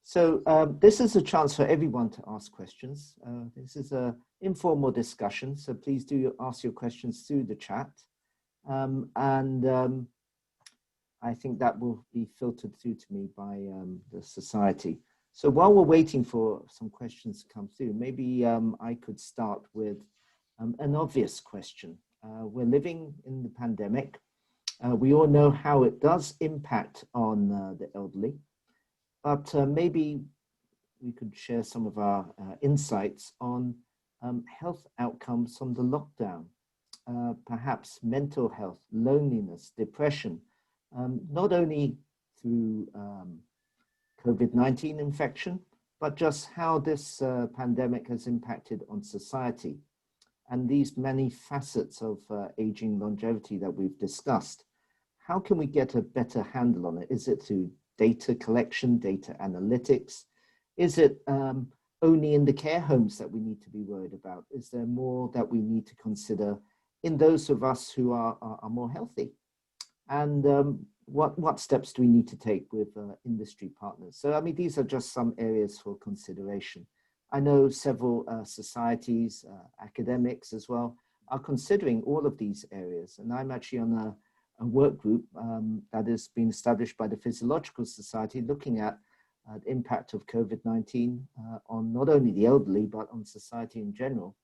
So this is a chance for everyone to ask questions. This is an informal discussion, so please do ask your questions through the chat. I think that will be filtered through to me by the society. So while we're waiting for some questions to come through, maybe I could start with an obvious question. We're living in the pandemic. We all know how it does impact on the elderly, but maybe we could share some of our insights on health outcomes from the lockdown, perhaps mental health, loneliness, depression, not only through COVID-19 infection, but just how this pandemic has impacted on society and these many facets of aging longevity that we've discussed. How can we get a better handle on it? Is it through data collection, data analytics? Is it only in the care homes that we need to be worried about? Is there more that we need to consider in those of us who are more healthy? And what steps do we need to take with industry partners? So, I mean, these are just some areas for consideration. I know several societies, academics as well, are considering all of these areas. And I'm actually on a work group that has been established by the Physiological Society looking at the impact of COVID-19 on not only the elderly, but on society in general,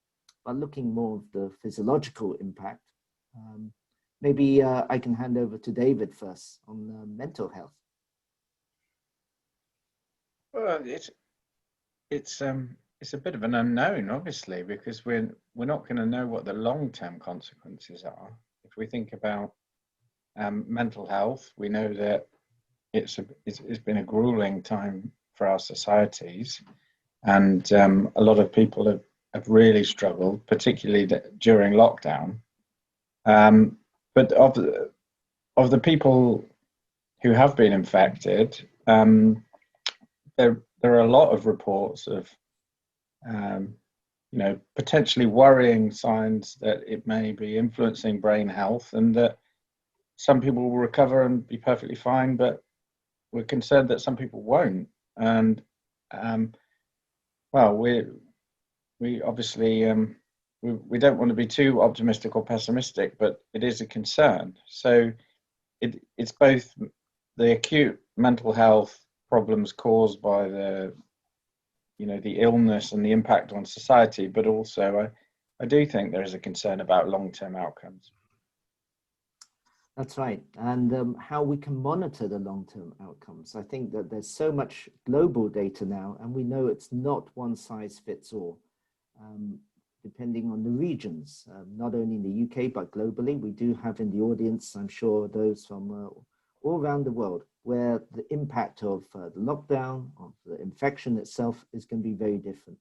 but looking more of the physiological impact. Maybe I can hand over to David first on mental health. Well, it's a bit of an unknown, obviously, because we're not going to know what the long-term consequences are. If we think about mental health, we know that it's been a grueling time for our societies, and a lot of people have really struggled, particularly during lockdown. But of the people who have been infected, there are a lot of reports of potentially worrying signs that it may be influencing brain health, and that some people will recover and be perfectly fine, but we're concerned that some people won't. And well, we obviously we don't want to be too optimistic or pessimistic, but it is a concern. So it's both the acute mental health problems caused by the illness and the impact on society, but also I do think there is a concern about long-term outcomes. That's right. And how we can monitor the long-term outcomes. I think that there's so much global data now, and we know it's not one size fits all, depending on the regions, not only in the UK, but globally. We do have in the audience, I'm sure, those from all around the world, where the impact of the lockdown, of the infection itself is going to be very different.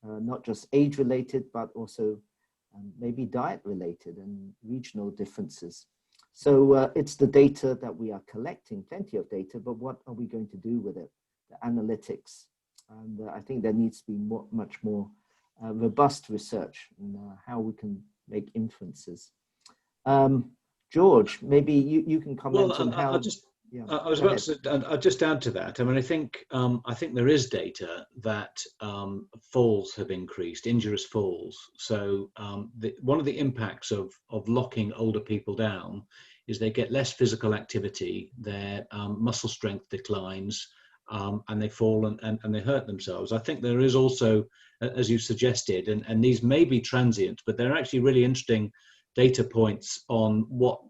Not just age-related, but also maybe diet-related and regional differences. So it's the data that we are collecting, plenty of data, but what are we going to do with it? The analytics. And I think there needs to be much more robust research on how we can make inferences. George, maybe you can comment on how... I was about to, I'll just add to that. I mean, I think there is data that falls have increased, injurious falls. So one of the impacts of locking older people down is they get less physical activity, their muscle strength declines, and they fall and they hurt themselves. I think there is also, as you suggested, and these may be transient, but they're actually really interesting data points on what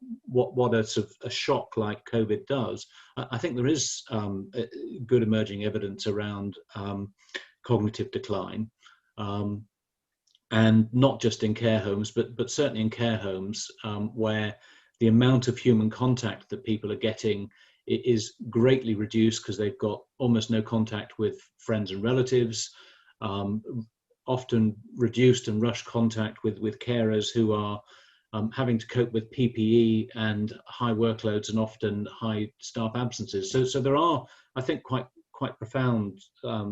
a sort of a shock like COVID does. I think there is good emerging evidence around cognitive decline, and not just in care homes, but certainly in care homes where the amount of human contact that people are getting is greatly reduced because they've got almost no contact with friends and relatives, often reduced and rushed contact with carers who are having to cope with PPE and high workloads and often high staff absences. So there are, I think, quite profound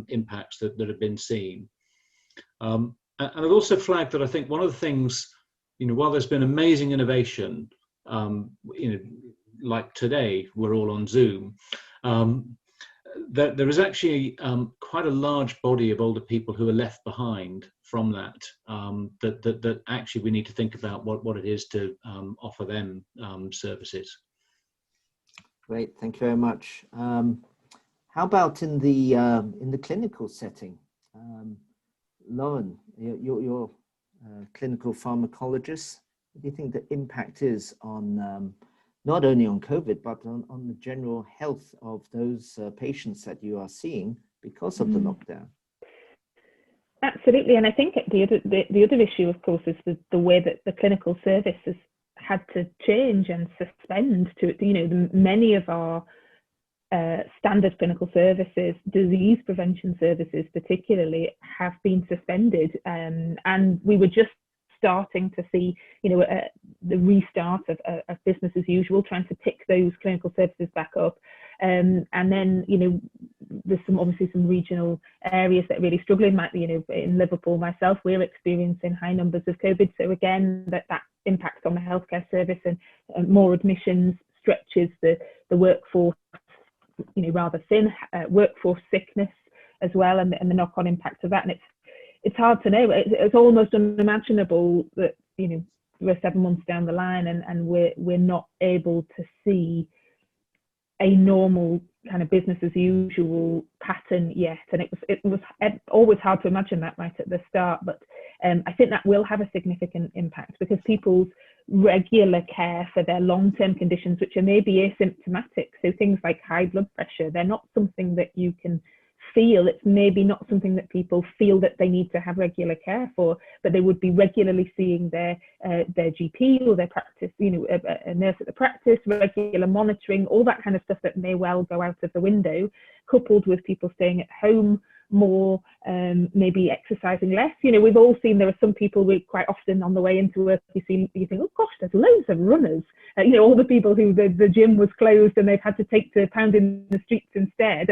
impacts that have been seen. And I've also flagged that I think one of the things, while there's been amazing innovation, like today, we're all on Zoom, there is actually quite a large body of older people who are left behind from that, that actually we need to think about what it is to offer them services. Great, thank you very much. How about in the clinical setting? Llewellyn, you're a clinical pharmacologist. What do you think the impact is on not only on COVID, but on the general health of those patients that you are seeing because of the lockdown? Absolutely, and I think the other issue, of course, is the way that the clinical service has had to change and suspend to, many of our standard clinical services, disease prevention services particularly, have been suspended, and we were just starting to see, the restart of business as usual, trying to pick those clinical services back up. And then, there's obviously some regional areas that are really struggling. In Liverpool, myself, we're experiencing high numbers of COVID. So again, that impacts on the healthcare service, and more admissions stretches the workforce, rather thin, workforce sickness as well, and the knock-on impact of that. And it's hard to know. It's almost unimaginable that we're 7 months down the line and we're not able to see a normal kind of business as usual pattern yet. And it was always hard to imagine that right at the start. But I think that will have a significant impact, because people's regular care for their long-term conditions, which are maybe asymptomatic, so things like high blood pressure, they're not something that you can feel. It's maybe not something that people feel that they need to have regular care for, but they would be regularly seeing their GP or their practice, a nurse at the practice, regular monitoring, all that kind of stuff that may well go out of the window, coupled with people staying at home more, maybe exercising less. We've all seen, there are some people quite often on the way into work, you think, oh gosh, there's loads of runners. All the people who the gym was closed and they've had to take to pounding the streets instead.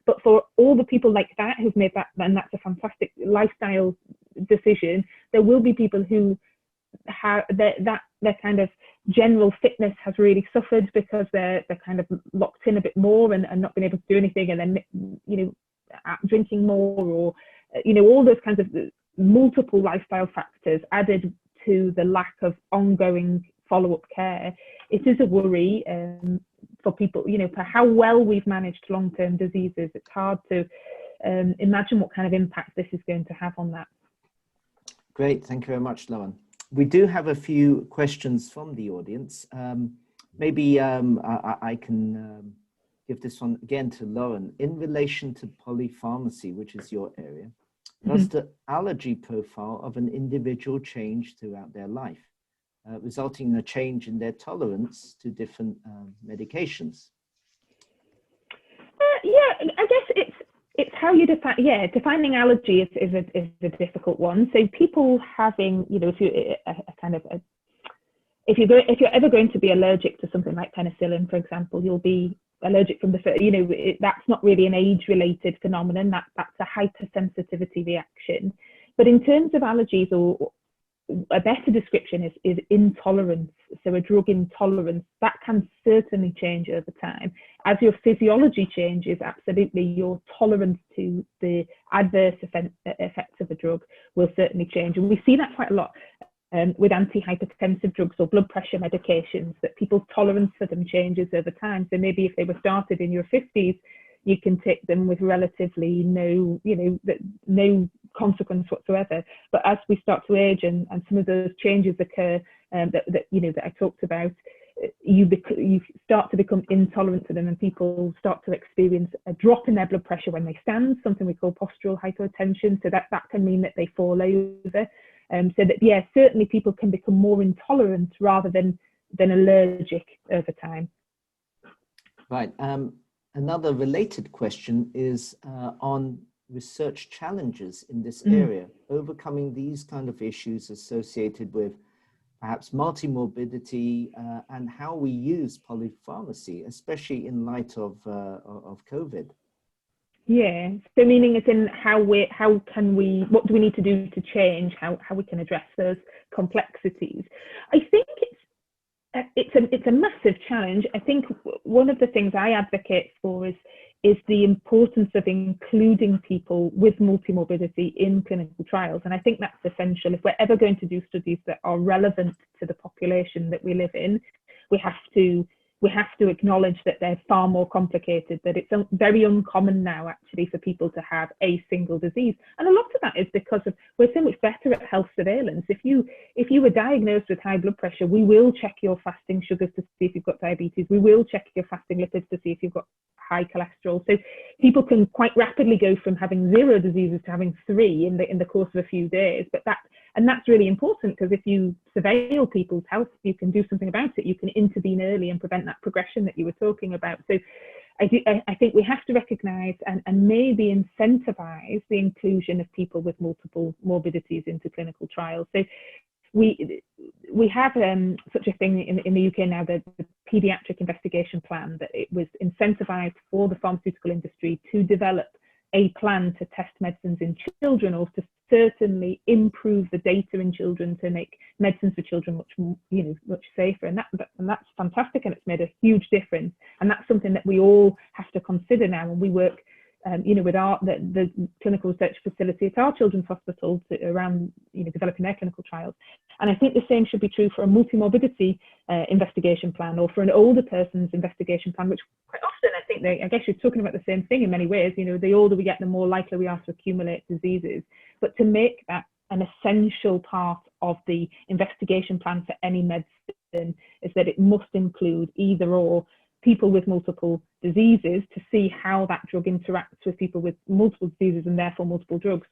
But for all the people like that who've made that, and that's a fantastic lifestyle decision, there will be people who have their kind of general fitness has really suffered because they're kind of locked in a bit more and not been able to do anything, and then drinking more, or all those kinds of multiple lifestyle factors added to the lack of ongoing follow-up care. It is a worry for people, for how well we've managed long-term diseases. It's hard to imagine what kind of impact this is going to have on that. Great, thank you very much, Llewellyn. We do have a few questions from the audience. Maybe I can give this one again to Llewellyn. In relation to polypharmacy, which is your area, does the allergy profile of an individual change throughout their life, resulting in a change in their tolerance to different medications? Yeah, I guess it's how you define. Yeah, defining allergy is a difficult one. So people having, if you're ever going to be allergic to something like penicillin, for example, you'll be allergic from the first, that's not really an age-related phenomenon. That's a hypersensitivity reaction. But in terms of allergies, or a better description is intolerance. So a drug intolerance, that can certainly change over time. As your physiology changes, absolutely, your tolerance to the adverse effects of a drug will certainly change. And we see that quite a lot with antihypertensive drugs or blood pressure medications, that people's tolerance for them changes over time. So maybe if they were started in your 50s, you can take them with relatively no consequence whatsoever. But as we start to age and some of those changes occur that I talked about, you start to become intolerant to them, and people start to experience a drop in their blood pressure when they stand, something we call postural hypotension. So that can mean that they fall over. So that, yeah, certainly people can become more intolerant rather than allergic over time. Right. Another related question is on research challenges in this area, overcoming these kind of issues associated with perhaps multimorbidity and how we use polypharmacy, especially in light of COVID. Yeah, so meaning it's in what do we need to do to change how we can address those complexities. I think it's a massive challenge. I think one of the things I advocate for is is the importance of including people with multimorbidity in clinical trials. And I think that's essential. If we're ever going to do studies that are relevant to the population that we live in, we have to acknowledge that they're far more complicated, that it's very uncommon now actually for people to have a single disease. And a lot of that is because we're so much better at health surveillance. If you were diagnosed with high blood pressure, we will check your fasting sugars to see if you've got diabetes. We will check your fasting lipids to see if you've got high cholesterol. So people can quite rapidly go from having 0 diseases to having 3 in the course of a few days. And that's really important, because if you surveil people's health, you can do something about it. You can intervene early and prevent that progression that you were talking about. So I think we have to recognise and maybe incentivise the inclusion of people with multiple morbidities into clinical trials. So we have such a thing in the UK now, the paediatric investigation plan, that it was incentivized for the pharmaceutical industry to develop a plan to test medicines in children, or to certainly improve the data in children to make medicines for children much safer. And that's fantastic, and it's made a huge difference. And that's something that we all have to consider now when we work with the clinical research facility at our children's hospital around developing their clinical trials. And I think the same should be true for a multimorbidity investigation plan, or for an older person's investigation plan, which quite often I guess you're talking about the same thing in many ways. The older we get, the more likely we are to accumulate diseases. But to make that an essential part of the investigation plan for any medicine is that it must include either or people with multiple diseases, to see how that drug interacts with people with multiple diseases and therefore multiple drugs,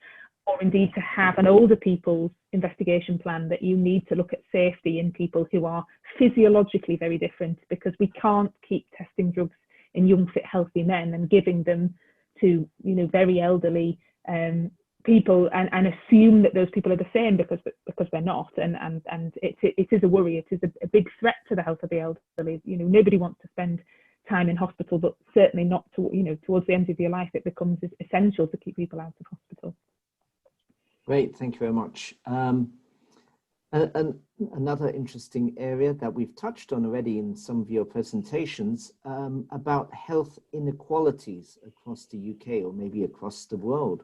or indeed to have an older people's investigation plan, that you need to look at safety in people who are physiologically very different, because we can't keep testing drugs in young, fit, healthy men and giving them to very elderly people and assume that those people are the same, because they're not. And it is a worry. It is a big threat to the health of the elderly. Nobody wants to spend time in hospital, but certainly not towards the end of your life. It becomes essential to keep people out of hospital. Great, thank you very much. Another interesting area that we've touched on already in some of your presentations, about health inequalities across the UK, or maybe across the world.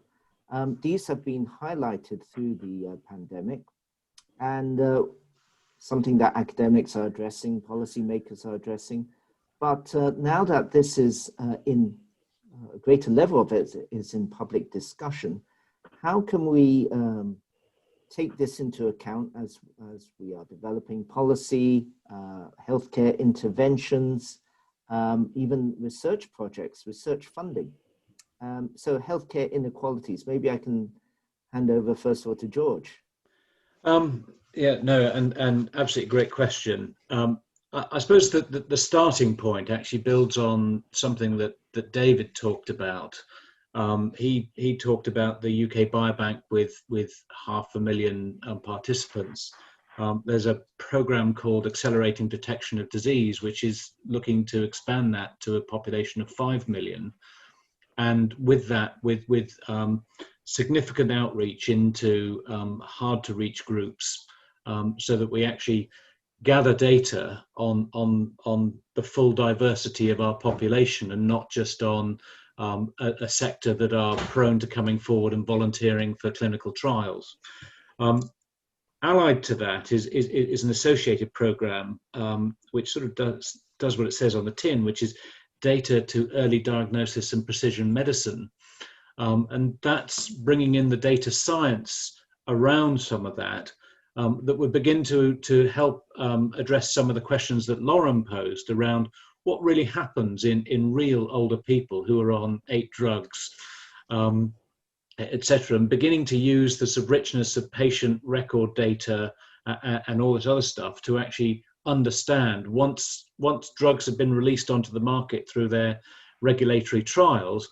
These have been highlighted through the pandemic, and something that academics are addressing, policymakers are addressing. But now that this is in a greater level of it is in public discussion, how can we take this into account as we are developing policy, healthcare interventions, even research projects, research funding? So healthcare inequalities, maybe I can hand over first of all to George. Yeah, no, and absolutely great question. I suppose that the starting point actually builds on something that David talked about. He talked about the UK Biobank with 500,000 participants. There's a program called Accelerating Detection of Disease, which is looking to expand that to a population of 5 million. And with that, with significant outreach into hard to reach groups, so that we actually gather data on the full diversity of our population, and not just on a sector that are prone to coming forward and volunteering for clinical trials. Allied to that is an associated program, which sort of does what it says on the tin, which is data to early diagnosis and precision medicine. And that's bringing in the data science around some of that, that would begin to help address some of the questions that Lauren posed around what really happens in real older people who are on 8 drugs, etc., and beginning to use the sort of richness of patient record data and all this other stuff to actually understand, once drugs have been released onto the market through their regulatory trials,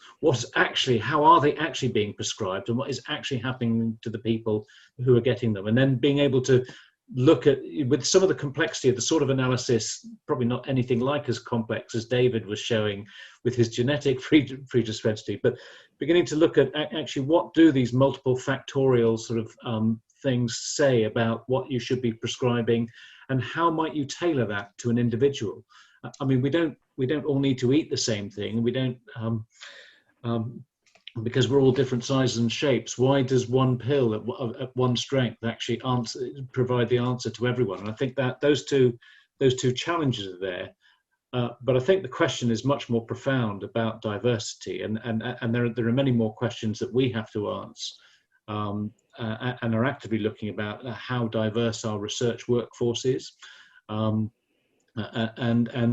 how are they actually being prescribed, and what is actually happening to the people who are getting them, and then being able to look at, with some of the complexity of the sort of analysis, probably not anything like as complex as David was showing with his genetic predisposition, but beginning to look at actually what do these multiple factorial sort of things say about what you should be prescribing, and how might you tailor that to an individual. I mean, we don't all need to eat the same thing. We don't, because we're all different sizes and shapes. Why does one pill at one strength actually provide the answer to everyone? And I think that those two challenges are there. But I think the question is much more profound about diversity, and there are many more questions that we have to answer, and are actively looking about how diverse our research workforce is, and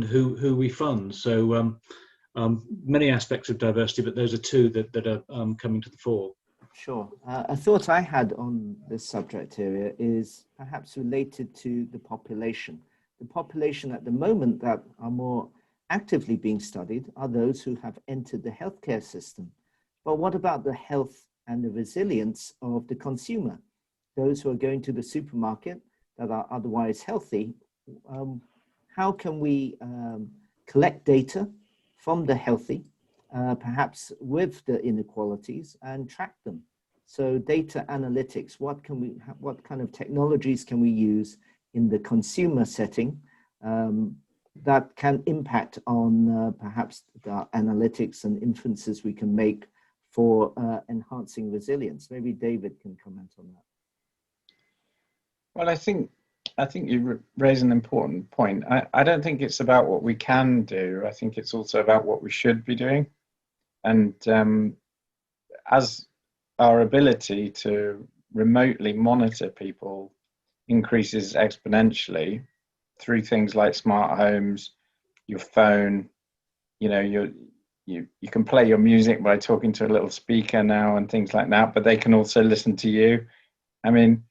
who we fund. So many aspects of diversity, but those are two that are coming to the fore. Sure. A thought I had on this subject area is perhaps related to the population. The population at the moment that are more actively being studied are those who have entered the healthcare system. But what about the health and the resilience of the consumer? Those who are going to the supermarket that are otherwise healthy, how can we collect data from the healthy, perhaps with the inequalities, and track them? So data analytics, what kind of technologies can we use in the consumer setting that can impact on perhaps the analytics and inferences we can make for enhancing resilience? Maybe David can comment on that. Well, I think you raise an important point. I don't think it's about what we can do. I think it's also about what we should be doing. And as our ability to remotely monitor people increases exponentially through things like smart homes, your phone, you know, you can play your music by talking to a little speaker now and things like that, but they can also listen to you. I mean,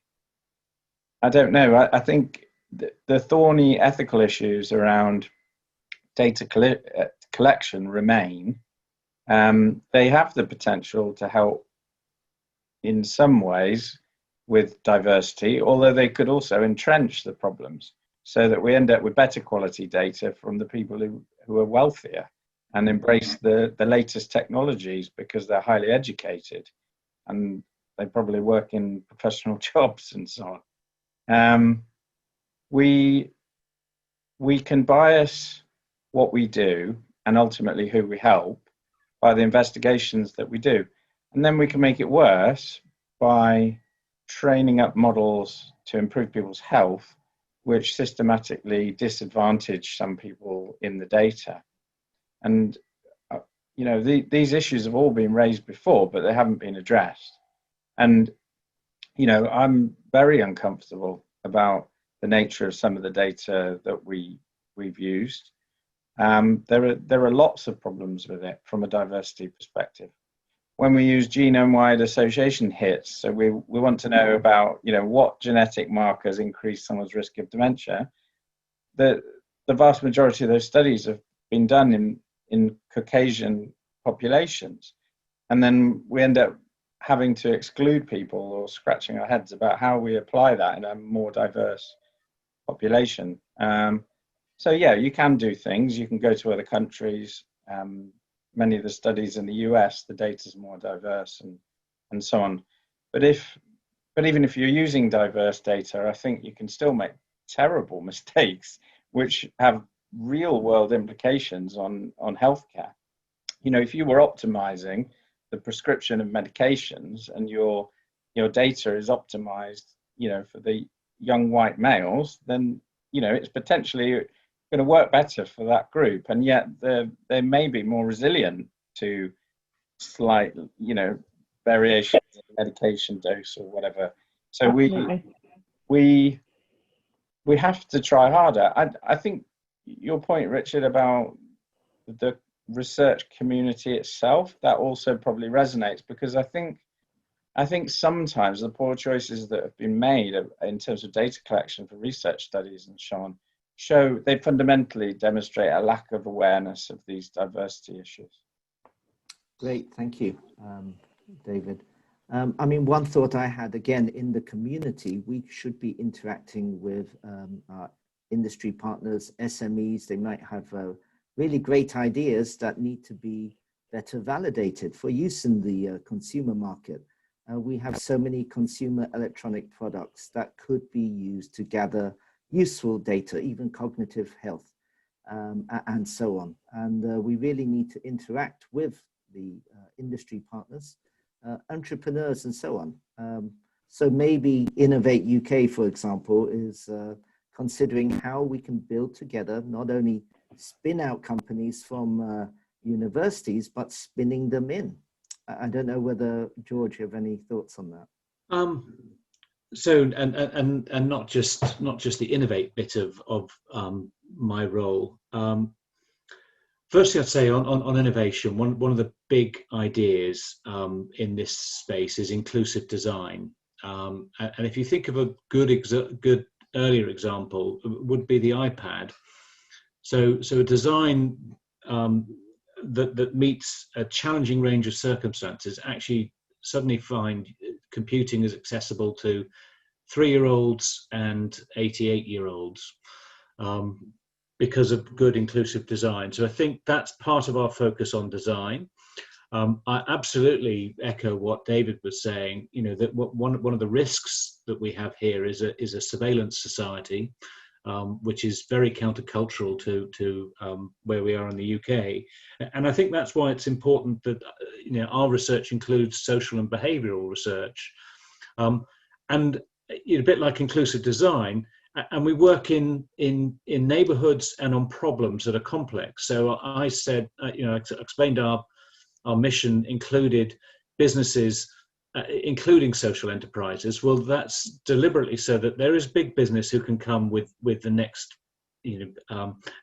I don't know. I think the thorny ethical issues around data collection remain. They have the potential to help in some ways with diversity, although they could also entrench the problems so that we end up with better quality data from the people who are wealthier and embrace the latest technologies because they're highly educated and they probably work in professional jobs and so on. We can bias what we do and ultimately who we help by the investigations that we do. And then we can make it worse by training up models to improve people's health, which systematically disadvantage some people in the data. And, you know, these issues have all been raised before, but they haven't been addressed. And, you know, I'm very uncomfortable about the nature of some of the data that we've used. There are lots of problems with it from a diversity perspective. When we use genome-wide association hits, so we want to know about, you know, what genetic markers increase someone's risk of dementia. The vast majority of those studies have been done in Caucasian populations, and then we end up having to exclude people or scratching our heads about how we apply that in a more diverse population. So yeah, you can do things. You can go to other countries. Many of the studies in the US, the data is more diverse and so on. But even if you're using diverse data, I think you can still make terrible mistakes, which have real world implications on healthcare. You know, if you were optimizing the prescription of medications and your data is optimized, you know, for the young white males, then, you know, it's potentially going to work better for that group, and yet they may be more resilient to slight, you know, variations in medication dose or whatever. So we have to try harder. I think your point, Richard, about the research community itself, that also probably resonates, because I think sometimes the poor choices that have been made in terms of data collection for research studies and so on they fundamentally demonstrate a lack of awareness of these diversity issues. Great, thank you, David. I mean, one thought I had, again, in the community, we should be interacting with our industry partners, SMEs. They might have really great ideas that need to be better validated for use in the consumer market. We have so many consumer electronic products that could be used to gather useful data, even cognitive health. and so on. And we really need to interact with the industry partners, entrepreneurs, and so on. So maybe Innovate UK, for example, is considering how we can build together, not only spin out companies from universities, but spinning them in. I don't know whether, George, you have any thoughts on that? So, and not just the innovate bit of my role. Firstly, I'd say on innovation, one of the big ideas in this space is inclusive design. And if you think of a good earlier example, would be the iPad. So a design that meets a challenging range of circumstances actually suddenly find computing is accessible to 3-year-olds and 88-year-olds because of good inclusive design. So I think that's part of our focus on design. I absolutely echo what David was saying. You know, that one of the risks that we have here is a surveillance society, which is very countercultural to where we are in the UK. And I think that's why it's important that our research includes social and behavioural research, and a bit like inclusive design. And we work in neighbourhoods and on problems that are complex. So I said, I explained our mission included businesses, including social enterprises. Well, that's deliberately so that there is big business who can come with the next,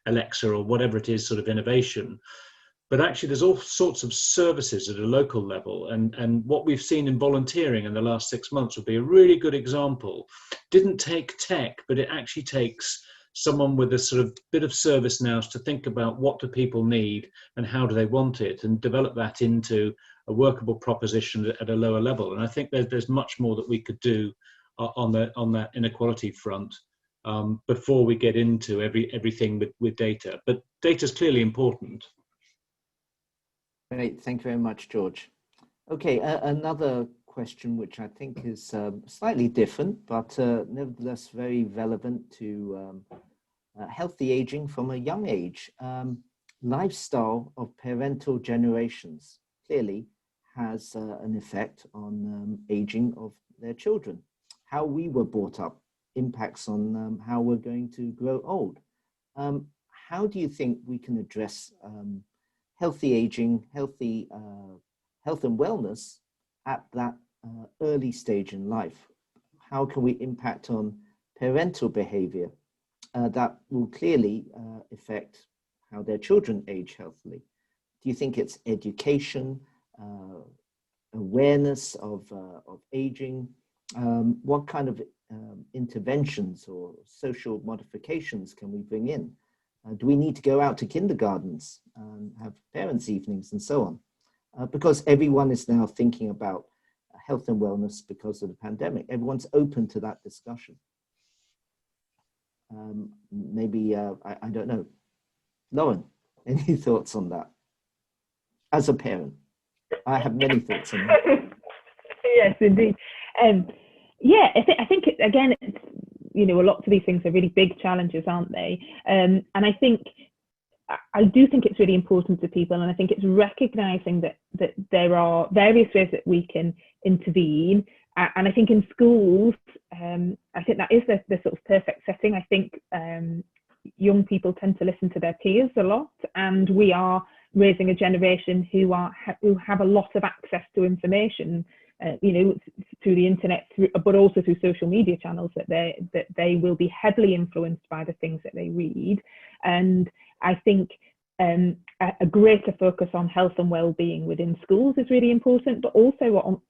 Alexa or whatever it is, sort of innovation. But actually, there's all sorts of services at a local level, and what we've seen in volunteering in the last 6 months would be a really good example. Didn't take tech, but it actually takes someone with a sort of bit of service now to think about what do people need and how do they want it, and develop that into a workable proposition at a lower level. And I think there's much more that we could do on that inequality front before we get into everything with data. But data is clearly important. Great, thank you very much, George. Okay, another question which I think is slightly different, but nevertheless very relevant to healthy aging from a young age. Lifestyle of parental generations clearly has an effect on aging of their children. How we were brought up impacts on how we're going to grow old. How do you think we can address healthy aging, health and wellness at that early stage in life? How can we impact on parental behavior that will clearly affect how their children age healthily? Do you think it's education, awareness of aging? What kind of interventions or social modifications can we bring in? Do we need to go out to kindergartens and have parents' evenings and so on? Because everyone is now thinking about health and wellness because of the pandemic. Everyone's open to that discussion. Maybe, I don't know. Llewellyn, any thoughts on that? As a parent, I have many thoughts on that. Yes, indeed. Yeah, I think again, it's, a lot of these things are really big challenges, aren't they? And I do think it's really important to people, and I think it's recognizing that there are various ways that we can intervene. And I think in schools, I think that is the sort of perfect setting. I think young people tend to listen to their peers a lot, and we are raising a generation who have a lot of access to information, through the internet, but also through social media channels, that they will be heavily influenced by the things that they read. And I think a greater focus on health and well-being within schools is really important, but also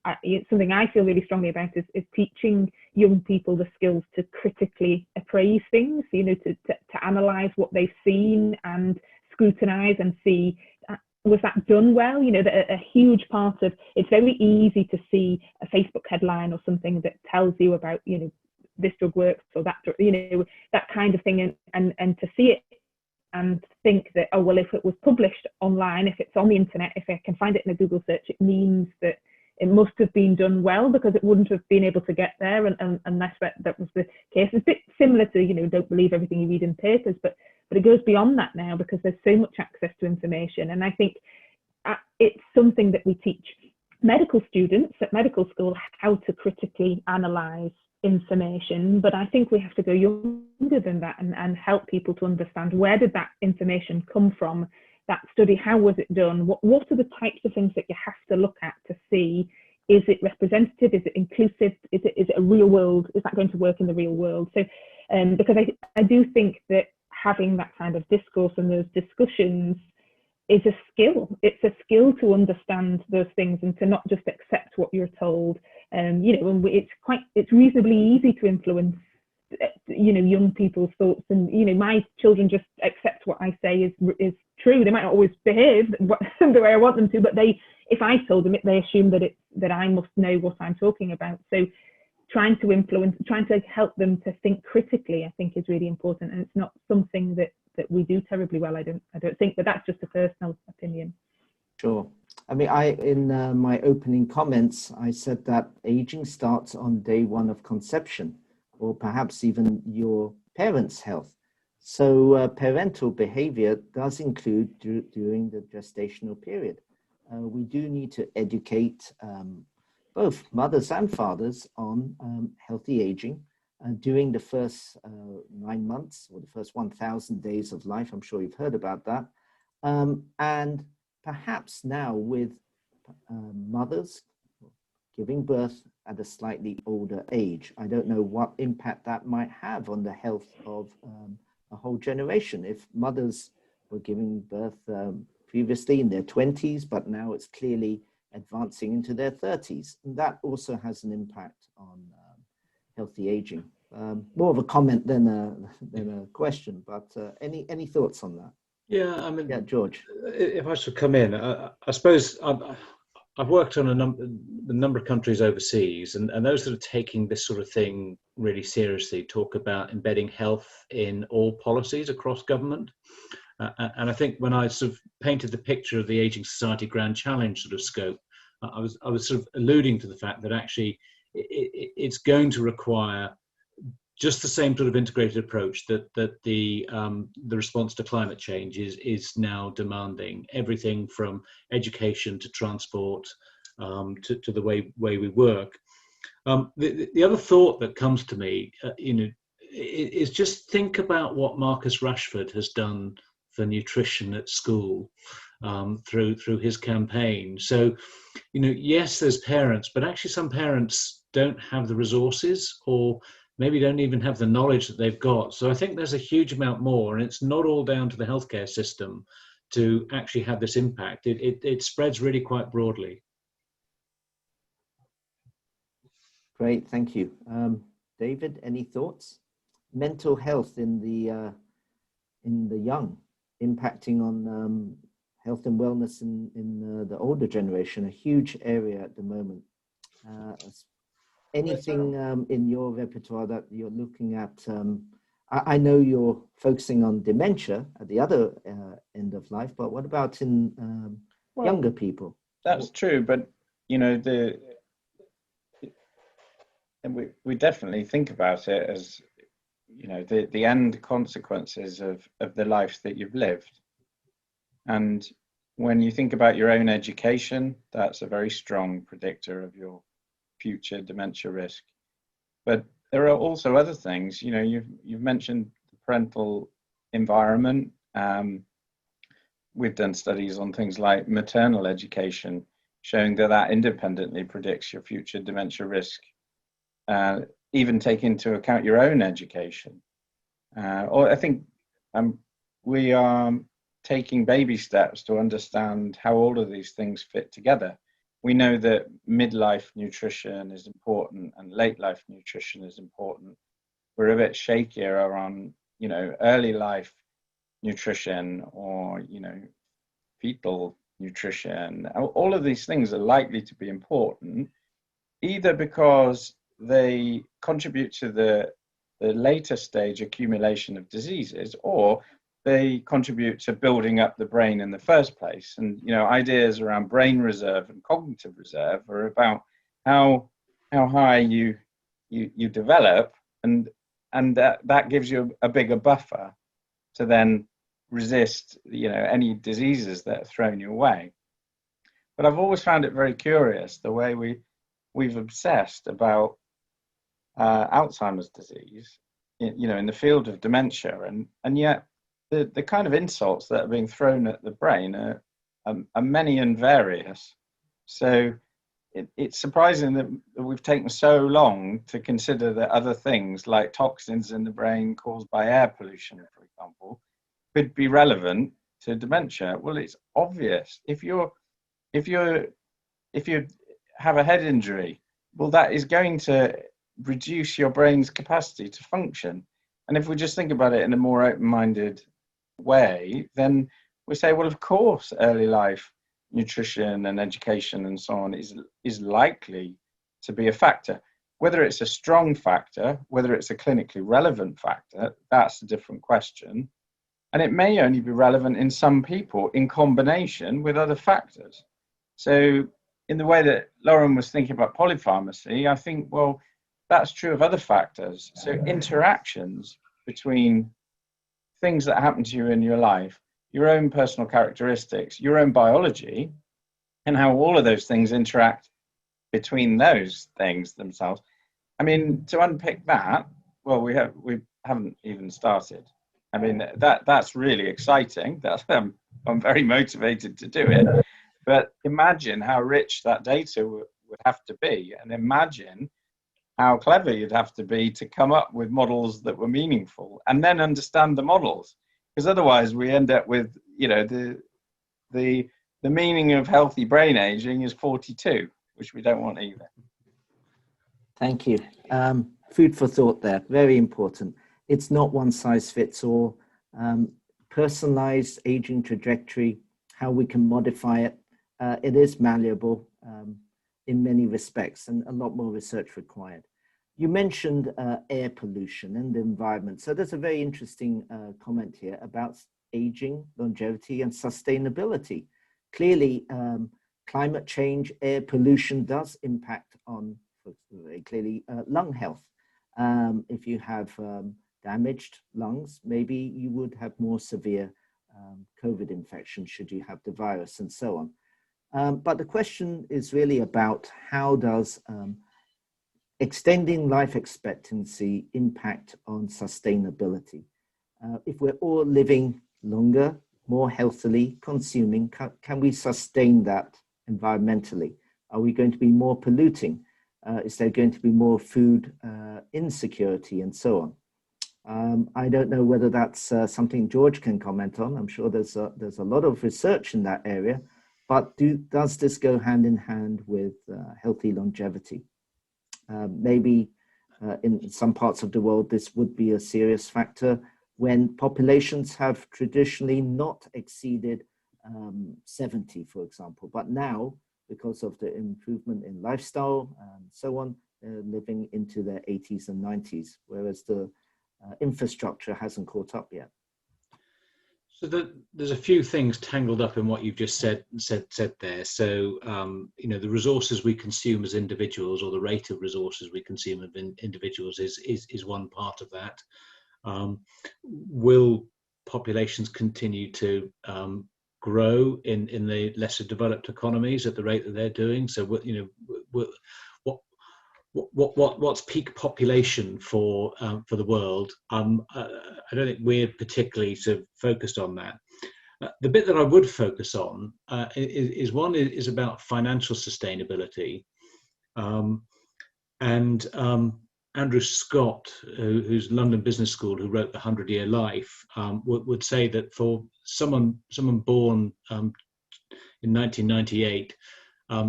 something I feel really strongly about is teaching young people the skills to critically appraise things, to analyse what they've seen and scrutinise and see, was that done well? That a huge part of it's very easy to see a Facebook headline or something that tells you about, this drug works or that, that kind of thing, and to see it and think that, oh, well, if it was published online, if it's on the internet, if I can find it in a Google search, it means that it must have been done well, because it wouldn't have been able to get there unless that was the case. It's a bit similar to, don't believe everything you read in papers, but but it goes beyond that now because there's so much access to information. And I think it's something that we teach medical students at medical school, how to critically analyse information, but I think we have to go younger than that and help people to understand, where did that information come from, that study, how was it done, what are the types of things that you have to look at to see, is it representative, is it inclusive, is it a real world, is that going to work in the real world? So because I do think that having that kind of discourse and those discussions is a skill. It's a skill to understand those things and to not just accept what you're told. You know, and it's reasonably easy to influence, you know, young people's thoughts. And you know, my children just accept what I say is true. They might not always behave the way I want them to, but if I told them it, they assume that I must know what I'm talking about. So trying to help them to think critically, I think, is really important. And it's not something that we do terribly well, I don't think, but that's just a personal opinion. Sure. I mean, in my opening comments, I said that aging starts on day one of conception, or perhaps even your parents' health. So parental behavior does include during the gestational period. We do need to educate both mothers and fathers on healthy aging during the first 9 months or the first 1,000 days of life. I'm sure you've heard about that. And perhaps now with mothers giving birth at a slightly older age, I don't know what impact that might have on the health of a whole generation. If mothers were giving birth previously in their 20s, but now it's clearly advancing into their 30s, and that also has an impact on healthy aging. More of a comment than a question, but any thoughts on that? Yeah, I mean, yeah, George. If I should come in, I suppose I've worked on a number of countries overseas, and those that are taking this sort of thing really seriously talk about embedding health in all policies across government. And I think when I sort of painted the picture of the Aging Society Grand Challenge sort of scope, I was sort of alluding to the fact that actually it's going to require just the same sort of integrated approach that the response to climate change is now demanding. Everything from education to transport to the way we work. The other thought that comes to me, is just think about what Marcus Rashford has done for nutrition at school through his campaign. So, yes, there's parents, but actually some parents don't have the resources, or maybe don't even have the knowledge that they've got. So I think there's a huge amount more, and it's not all down to the healthcare system to actually have this impact. It spreads really quite broadly. Great, thank you. David, any thoughts? Mental health in the young, impacting on health and wellness in the older generation, a huge area at the moment. Anything in your repertoire that you're looking at? I know you're focusing on dementia at the other end of life, but what about in younger people? That's true, but and we definitely think about it as the end consequences of the life that you've lived. And when you think about your own education, that's a very strong predictor of your future dementia risk. But there are also other things. You've mentioned the parental environment. We've done studies on things like maternal education, showing that independently predicts your future dementia risk. Even take into account your own education. Or I think we are taking baby steps to understand how all of these things fit together. We know that midlife nutrition is important and late life nutrition is important. We're a bit shakier on, early life nutrition or, fetal nutrition. All of these things are likely to be important, either because they contribute to the later stage accumulation of diseases, or they contribute to building up the brain in the first place. And ideas around brain reserve and cognitive reserve are about how high you develop, and that gives you a bigger buffer. to then resist, any diseases that are thrown your way. But I've always found it very curious the way we've obsessed about Alzheimer's disease, in the field of dementia, and yet the kind of insults that are being thrown at the brain are many and various. So it's surprising that we've taken so long to consider that other things like toxins in the brain caused by air pollution, for example, could be relevant to dementia. Well, it's obvious. If you have a head injury, well, that is going to reduce your brain's capacity to function. And if we just think about it in a more open-minded way, then we say, well, of course, early life nutrition and education and so on is likely to be a factor. Whether it's a strong factor, whether it's a clinically relevant factor, that's a different question. And it may only be relevant in some people in combination with other factors. So in the way that Lauren was thinking about polypharmacy, I think, well, that's true of other factors. So interactions between things that happen to you in your life, your own personal characteristics, your own biology, and how all of those things interact between those things themselves. I mean, to unpick that, well, we haven't even started. I mean, that's really exciting. I'm very motivated to do it. But imagine how rich that data would have to be, and imagine how clever you'd have to be to come up with models that were meaningful, and then understand the models. Because otherwise we end up with, the meaning of healthy brain aging is 42, which we don't want either. Thank you. Food for thought there, very important. It's not one size fits all. Personalized aging trajectory, how we can modify it. It is malleable in many respects, and a lot more research required. You mentioned air pollution and the environment. So there's a very interesting comment here about aging, longevity, and sustainability. Clearly, climate change, air pollution does impact on, clearly, lung health. If you have damaged lungs, maybe you would have more severe COVID infection should you have the virus and so on. But the question is really about how does extending life expectancy impact on sustainability? If we're all living longer, more healthily, consuming, can we sustain that environmentally? Are we going to be more polluting? Is there going to be more food insecurity and so on? I don't know whether that's something George can comment on. I'm sure there's a lot of research in that area, but does this go hand in hand with healthy longevity? Maybe in some parts of the world, this would be a serious factor when populations have traditionally not exceeded 70, for example. But now, because of the improvement in lifestyle and so on, they're living into their 80s and 90s, whereas the infrastructure hasn't caught up yet. So there's a few things tangled up in what you've just said there. So the resources we consume as individuals, or the rate of resources we consume as individuals, is one part of that. Will populations continue to grow in the lesser developed economies at the rate that they're doing? So what's peak population for the world? I don't think we're particularly sort of focused on that. The bit that I would focus on is about financial sustainability, and Andrew Scott, who's London Business School, who wrote The 100-Year Life, would say that for someone born in 1998,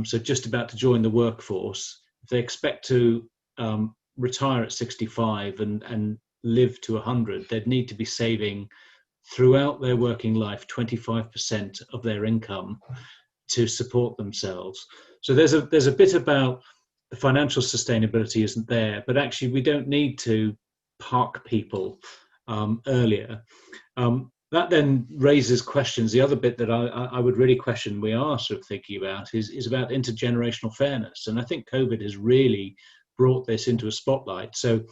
so just about to join the workforce, if they expect to retire at 65 and live to 100, they'd need to be saving throughout their working life 25% of their income to support themselves. So there's a bit about the financial sustainability isn't there, but actually we don't need to park people earlier. That then raises questions. The other bit that I would really question, we are sort of thinking about, is about intergenerational fairness. And I think COVID has really brought this into a spotlight. So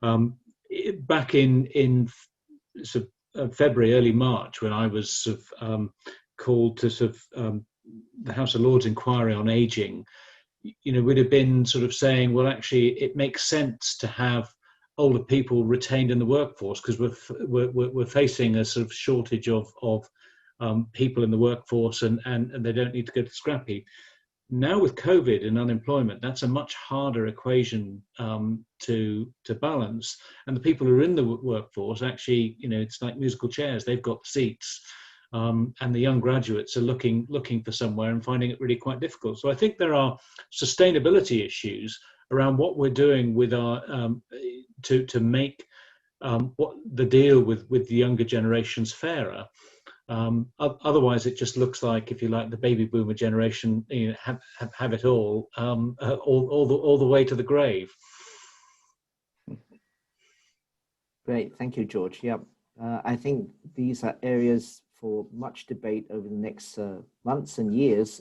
back in sort of February, early March, when I was sort of, called to sort of the House of Lords inquiry on ageing, would have been sort of saying, well, actually, it makes sense to have older people retained in the workforce because we're facing a sort of shortage of people in the workforce, and they don't need to go to scrap heap. Now with COVID and unemployment, that's a much harder equation to balance. And the people who are in the workforce, actually, it's like musical chairs. They've got seats, and the young graduates are looking for somewhere and finding it really quite difficult. So I think there are sustainability issues around what we're doing with our to make what the deal with the younger generations fairer. Otherwise, it just looks like, if you like, the baby boomer generation have it all the way to the grave. Great, thank you, George. Yeah, I think these are areas for much debate over the next months and years.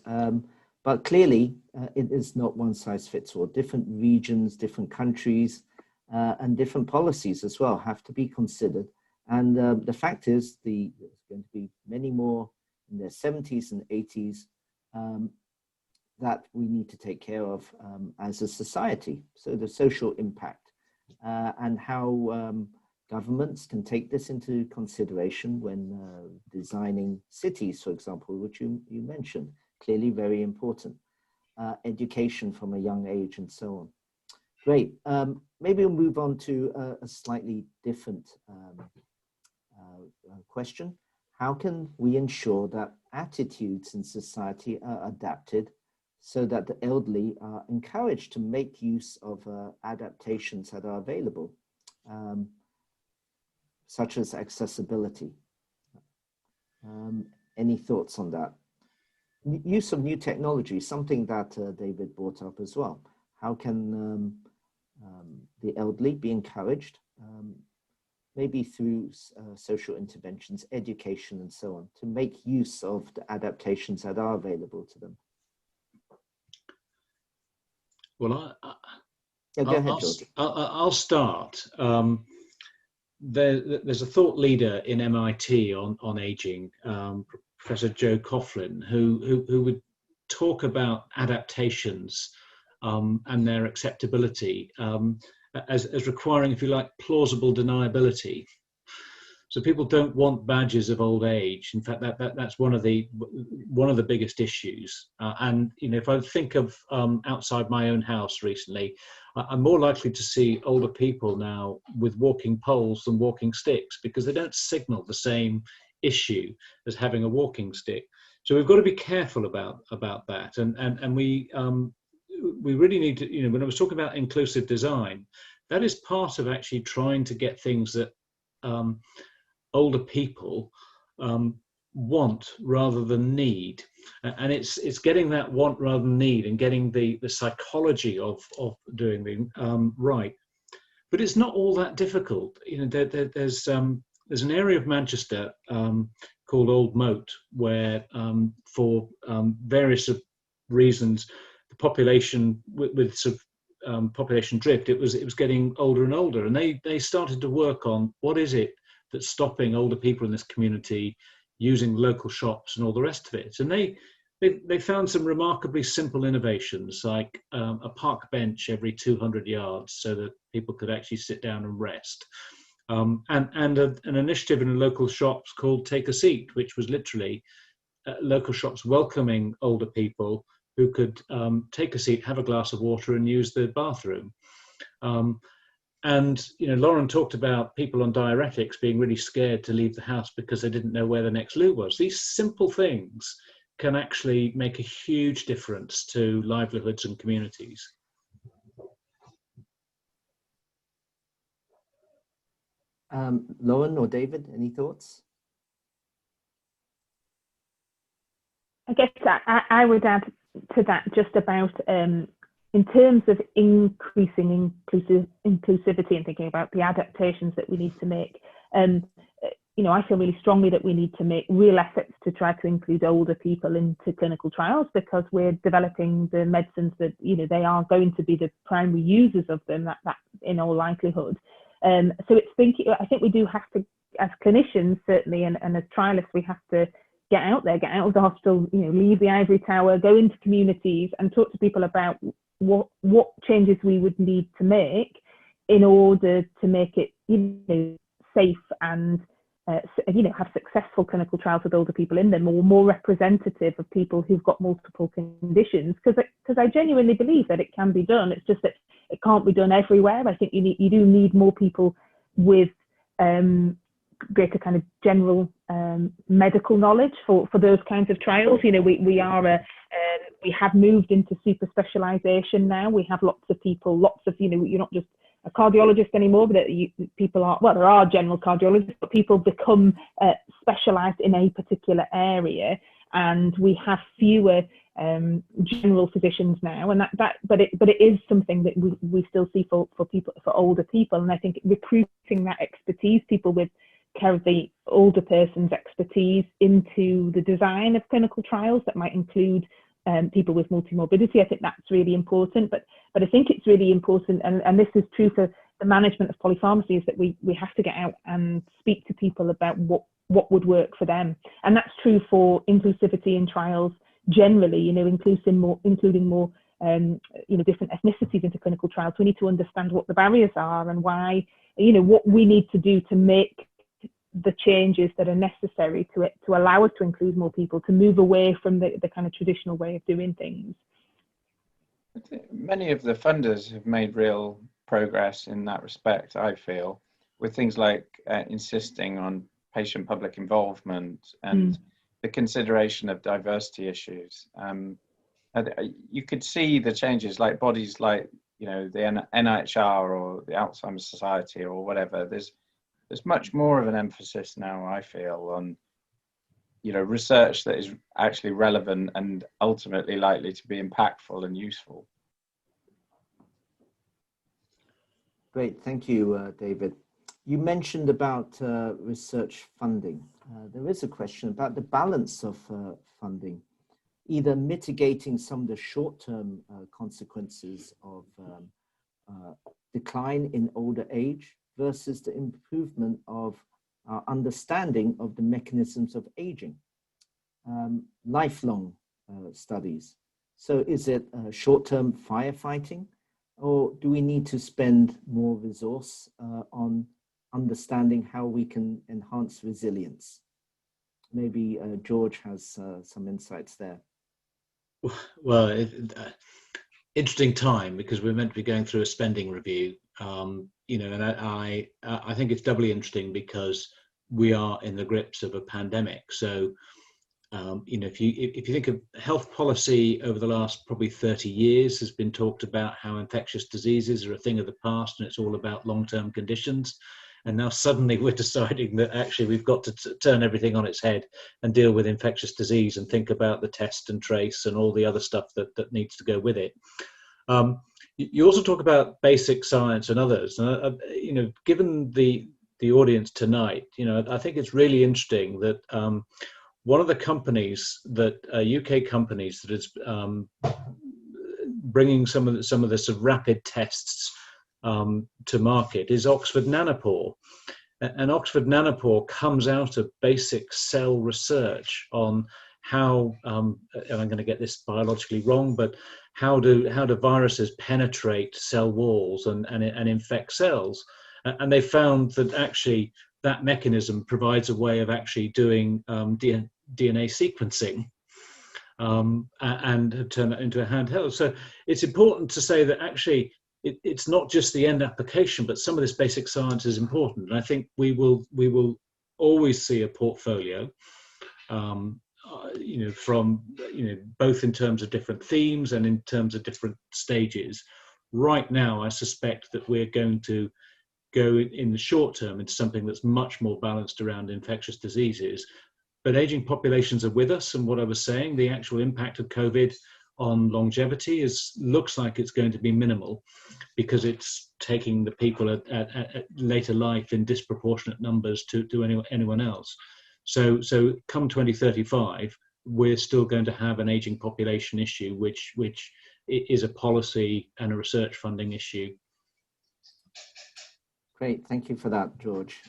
But clearly, it is not one size fits all. Different regions, different countries, and different policies as well have to be considered. And the fact is, there's going to be many more in their 70s and 80s that we need to take care of as a society. So the social impact and how governments can take this into consideration when designing cities, for example, which you mentioned, clearly very important. Education from a young age and so on. Great. Maybe we'll move on to a slightly different question. How can we ensure that attitudes in society are adapted so that the elderly are encouraged to make use of adaptations that are available, such as accessibility? Any thoughts on that? Use of new technology, something that David brought up as well. How can the elderly be encouraged, maybe through social interventions, education, and so on, to make use of the adaptations that are available to them? Well, yeah, go ahead, George. I'll start. There's a thought leader in MIT on aging, Professor Joe Coughlin, who would talk about adaptations and their acceptability as requiring, if you like, plausible deniability. So people don't want badges of old age. In fact, that's one of the biggest issues. And if I think of outside my own house recently, I'm more likely to see older people now with walking poles than walking sticks, because they don't signal the same issue as having a walking stick. So we've got to be careful about that. And we really need to, when I was talking about inclusive design, that is part of actually trying to get things that older people want rather than need. And it's getting that want rather than need, and getting the psychology of doing the right. But it's not all that difficult. There's an area of Manchester called Old Moat, where for various reasons, the population with sort of population drift, it was getting older and older, and they started to work on what is it that's stopping older people in this community using local shops and all the rest of it. And they found some remarkably simple innovations, like a park bench every 200 yards so that people could actually sit down and rest. And an initiative in local shops called Take a Seat, which was literally local shops welcoming older people who could take a seat, have a glass of water, and use the bathroom. And Lauren talked about people on diuretics being really scared to leave the house because they didn't know where the next loo was. These simple things can actually make a huge difference to livelihoods and communities. Lauren or David, any thoughts? I guess I would add to that just about in terms of increasing inclusivity and thinking about the adaptations that we need to make. I feel really strongly that we need to make real efforts to try to include older people into clinical trials, because we're developing the medicines that they are going to be the primary users of them. That in all likelihood. So it's thinking. I think we do have to as clinicians, certainly, and as trialists, we have to get out there, get out of the hospital, leave the ivory tower, go into communities and talk to people about what changes we would need to make in order to make it, safe and have successful clinical trials with older people in them, or more representative of people who've got multiple conditions. Because I genuinely believe that it can be done. It's just that it can't be done everywhere. I think you do need more people with greater kind of general medical knowledge for those kinds of trials. We have moved into super specialization now. We have lots of people, you're not just a cardiologist anymore, but people are, well, there are general cardiologists, but people become specialized in a particular area, and we have fewer general physicians now, and but it is something that we still see for older people. And I think recruiting that expertise, people with care of the older person's expertise, into the design of clinical trials that might include people with multimorbidity, I think that's really important. But I think it's really important, and this is true for the management of polypharmacy, is that we have to get out and speak to people about what would work for them. And that's true for inclusivity in trials generally, including more different ethnicities into clinical trials. We need to understand what the barriers are and why, what we need to do to make the changes that are necessary to allow us to include more people, to move away from the kind of traditional way of doing things. Many of the funders have made real progress in that respect, I feel, with things like insisting on patient public involvement and the consideration of diversity issues. You could see the changes, like bodies like the NIHR or the Alzheimer's Society or whatever. There's much more of an emphasis now, I feel, on research that is actually relevant and ultimately likely to be impactful and useful. Great, thank you, David. You mentioned about research funding. There is a question about the balance of funding, either mitigating some of the short-term consequences of decline in older age versus the improvement of our understanding of the mechanisms of aging, lifelong studies. So is it short-term firefighting, or do we need to spend more resource on understanding how we can enhance resilience? Maybe George has some insights there. Well, interesting time, because we're meant to be going through a spending review, and I think it's doubly interesting because we are in the grips of a pandemic. So, if you think of health policy over the last probably 30 years, has been talked about how infectious diseases are a thing of the past and it's all about long-term conditions. And now suddenly we're deciding that actually we've got to turn everything on its head and deal with infectious disease and think about the test and trace and all the other stuff that needs to go with it. You also talk about basic science and others. Given the audience tonight, I think it's really interesting that one of the companies that UK companies that is bringing some of the sort of rapid tests to market is Oxford Nanopore. And Oxford Nanopore comes out of basic cell research on how, and I'm going to get this biologically wrong, but how do viruses penetrate cell walls and infect cells? And they found that actually that mechanism provides a way of actually doing DNA sequencing and turn it into a handheld. So it's important to say that actually it's not just the end application, but some of this basic science is important. And I think we will always see a portfolio, from both in terms of different themes and in terms of different stages. Right now, I suspect that we're going to go in the short term into something that's much more balanced around infectious diseases. But aging populations are with us, and what I was saying, the actual impact of COVID on longevity looks like it's going to be minimal, because it's taking the people at later life in disproportionate numbers to anyone else. So come 2035, we're still going to have an aging population issue, which is a policy and a research funding issue. Great, thank you for that, George.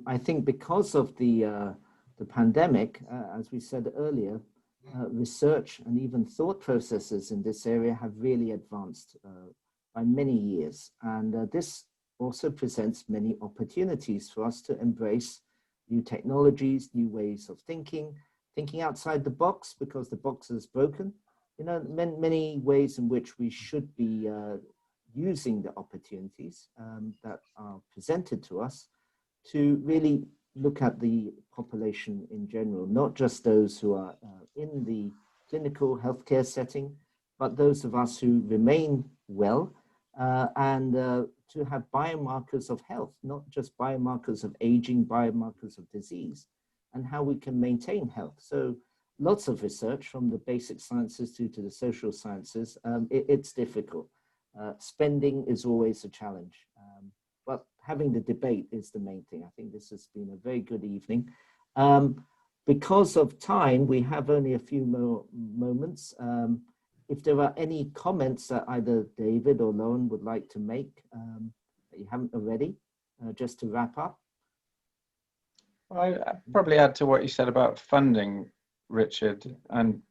I think because of the pandemic, as we said earlier, research and even thought processes in this area have really advanced by many years. And this also presents many opportunities for us to embrace new technologies, new ways of thinking outside the box because the box is broken. You know, many ways in which we should be using the opportunities that are presented to us to really look at the population in general, not just those who are in the clinical healthcare setting, but those of us who remain well and to have biomarkers of health, not just biomarkers of aging, biomarkers of disease, and how we can maintain health. So lots of research from the basic sciences to the social sciences. It's difficult. Spending is always a challenge, but having the debate is the main thing. I think this has been a very good evening. Because of time, we have only a few more moments. If there are any comments that either David or Llewellyn would like to make that you haven't already, just to wrap up. Well, I'd probably add to what you said about funding, Richard, and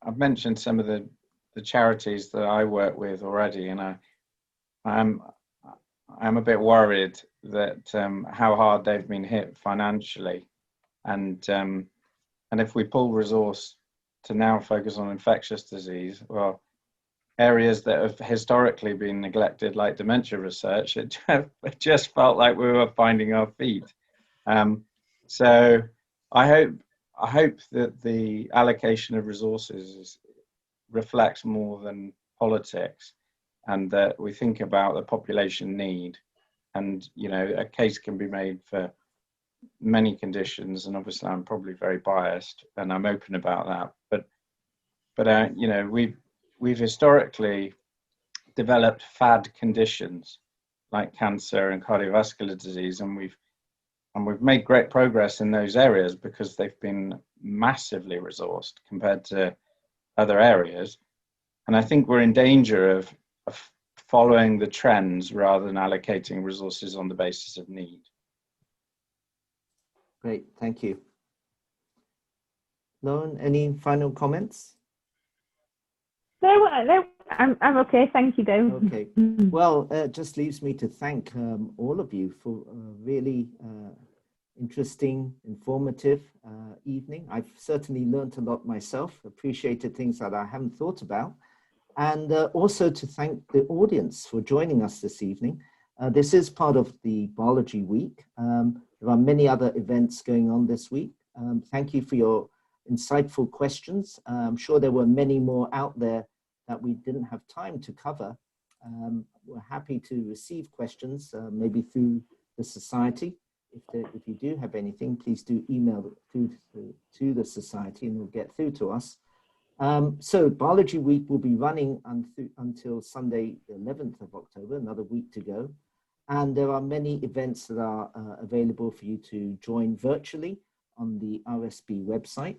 I've mentioned some of the charities that I work with already, and I'm a bit worried that how hard they've been hit financially, and if we pull resource to now focus on infectious disease, well, areas that have historically been neglected, like dementia research, it just felt like we were finding our feet. So I hope that the allocation of resources reflects more than politics, and that we think about the population need. And, you know, a case can be made for many conditions, and obviously I'm probably very biased and I'm open about that, but you know, we've historically developed fad conditions like cancer and cardiovascular disease, and we've made great progress in those areas because they've been massively resourced compared to other areas. And I think we're in danger of following the trends rather than allocating resources on the basis of need. Great, thank you. Llewellyn, any final comments? No, I'm okay. Thank you, Dave. Okay. Well, it just leaves me to thank all of you for a really interesting, informative evening. I've certainly learned a lot myself, appreciated things that I haven't thought about, and also to thank the audience for joining us this evening. This is part of the Biology Week. There are many other events going on this week. Thank you for your insightful questions. I'm sure there were many more out there that we didn't have time to cover. We're happy to receive questions, maybe through the Society. If you do have anything, please do email through to the Society and it'll get through to us. So Biology Week will be running until Sunday, the 11th of October, another week to go. And there are many events that are available for you to join virtually on the RSB website.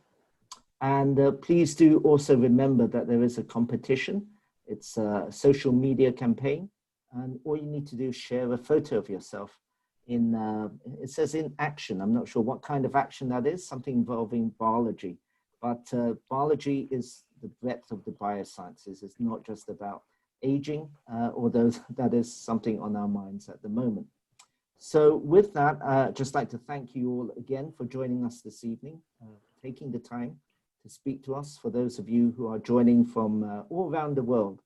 And please do also remember that there is a competition. It's a social media campaign. And all you need to do is share a photo of yourself in, it says in action. I'm not sure what kind of action that is, something involving biology. But biology is the breadth of the biosciences. It's not just about aging, although that is something on our minds at the moment. So with that, I'd just like to thank you all again for joining us this evening, taking the time to speak to us. For those of you who are joining from all around the world,